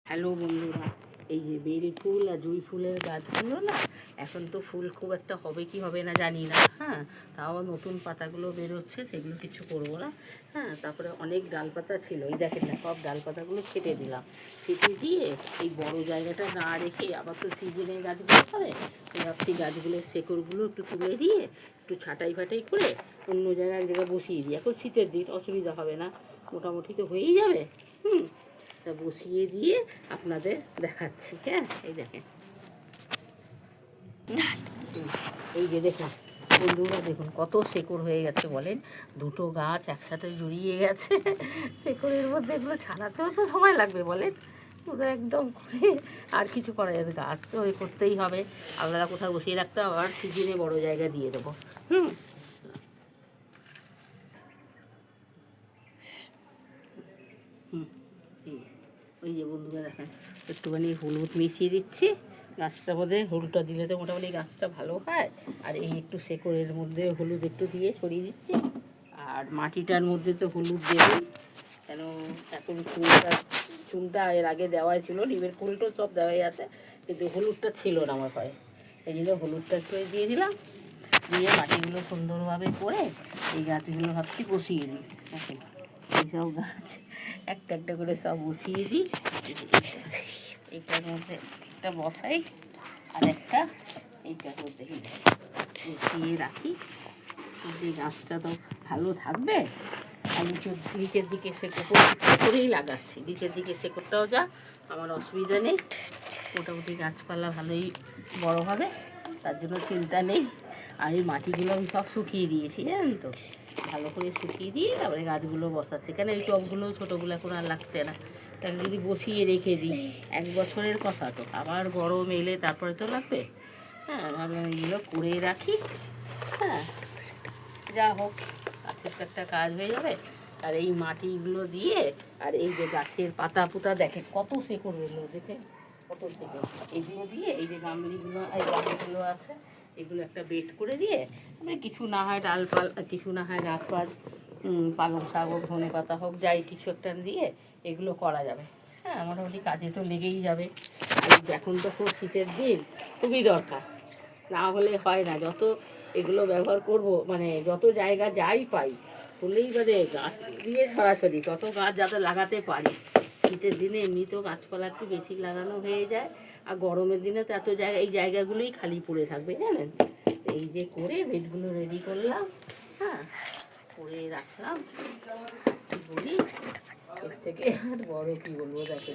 Hello বন্ধুরা, এই যে বেল ফুল আর জুঁই ফুলের গাছগুলো না, এখন তো ফুল খুব একটা হবে কি হবে না জানি না। হ্যাঁ, তাও নতুন পাতাগুলো বেরোচ্ছে, সেগুলো কিছু করবো না। হ্যাঁ, তারপরে অনেক ডালপাতা ছিল, এই দেখেন না, সব ডালপাতাগুলো ছেটে দিলাম। ছেটে দিয়ে এই বড় জায়গাটা না রেখে, আবার তো সিজনে গাছগুলো হবে, ভাবছি গাছগুলোর শেকড়গুলো একটু তুলে দিয়ে একটু ছাঁটাই ফাটাই করে অন্য জায়গায় এক জায়গায় বসিয়ে দিই। এখন শীতের দিন অসুবিধা হবে না, মোটামুটি তো হয়েই যাবে। তা বসিয়ে দিয়ে আপনাদের দেখাচ্ছি। হ্যাঁ, এই দেখেন, এই যে দেখুন বন্ধুরা, দেখুন কত শেকড় হয়ে গেছে বলেন। দুটো গাছ একসাথে জড়িয়ে গেছে, শেকড়ের মধ্যে এগুলো ছাড়াতেও তো সময় লাগবে বলেন। পুরো একদম করে আর কিছু করা যাবে, গাছ তো ওই করতেই হবে, আলাদা কোথাও বসিয়ে রাখতে হবে, আবার সিজনে বড় জায়গা দিয়ে দেবো। হুম হুম ওই যে বন্ধুরা দেখেন, একটুখানি হলুদ মিশিয়ে দিচ্ছি গাছটার মধ্যে। হলুদটা দিলে তো মোটামুটি গাছটা ভালো হয়। আর এই একটু শেকড়ের মধ্যে হলুদ একটু দিয়ে ছড়িয়ে দিচ্ছি। আর মাটিটার মধ্যে তো হলুদ দেবেই, কেন এখন চুনটা এর আগে দেওয়াই ছিল, ডিমের ফুলটো সব দেওয়াই আছে, কিন্তু হলুদটা ছিল না আমার পায়ে। এই জন্য হলুদটা একটু দিয়ে দিলাম, দিয়ে মাটিগুলো সুন্দরভাবে করে এই গাছগুলো ভাবছি বসিয়ে দিই। দেখেন এইসব গাছ একটা একটা করে সব বসিয়ে দিই। এইটার মধ্যে একটা বসাই, আর একটা এইটার মধ্যে বসিয়ে রাখি। এই গাছটা তো ভালো থাকবে। আর নিচের দিকে শেকড়েই লাগাচ্ছি, নিচের দিকে শেকড়টাও যা, আমার অসুবিধা নেই। মোটামুটি গাছপালা ভালোই বড় হবে, তার জন্য চিন্তা নেই। আর এই মাটিগুলো আমি সব শুকিয়ে দিয়েছি, জানেন তো, ভালো করে শুকিয়ে দিয়ে তারপরে গাছগুলো বসাচ্ছি। কেন এই টবগুলো ছোটোগুলো এখন আর লাগছে না, তাহলে যদি বসিয়ে রেখে দিই 1 বছরের কথা, তো আবার গরম এলে তারপরে তো লাগবে। হ্যাঁ, ভাবলাম এইগুলো করে রাখি। হ্যাঁ, যা হোক, গাছের তো একটা কাজ হয়ে যাবে। আর এই মাটিগুলো দিয়ে, আর এই যে গাছের পাতা পুতা দেখে কত শেকড় বেরোলো, দেখে কত শেকড়, এগুলো দিয়ে এই যে গামলিগুলো, এই গামলিগুলো আছে, এগুলো একটা বেড করে দিয়ে মানে কিছু না হয় ডালপাল, কিছু না হয় গাছ পাছ, পালং শাক হোক, ধনে পাতা হোক, যাই কিছু একটা দিয়ে এগুলো করা যাবে। হ্যাঁ, মোটামুটি কাজে তো লেগেই যাবে। আর এখন তো খুব শীতের দিন, খুবই দরকার, না হলে হয় না। যত এগুলো ব্যবহার করব, মানে যত জায়গা যাই পাই, হলেই বাদে গাছ দিয়ে ছড়াছড়ি, তত গাছ যাতে লাগাতে পারি। শীতের দিনে এমনিতেও গাছপালা একটু বেশি লাগানো হয়ে যায়, আর গরমের দিনে তো এত জায়গা, এই জায়গাগুলোই খালি পড়ে থাকবে, জানেন। এই যে করে বেডগুলো রেডি করলাম, হ্যাঁ, করে রাখলাম। বলি, এর থেকে আর বড় কী বলবো, দেখে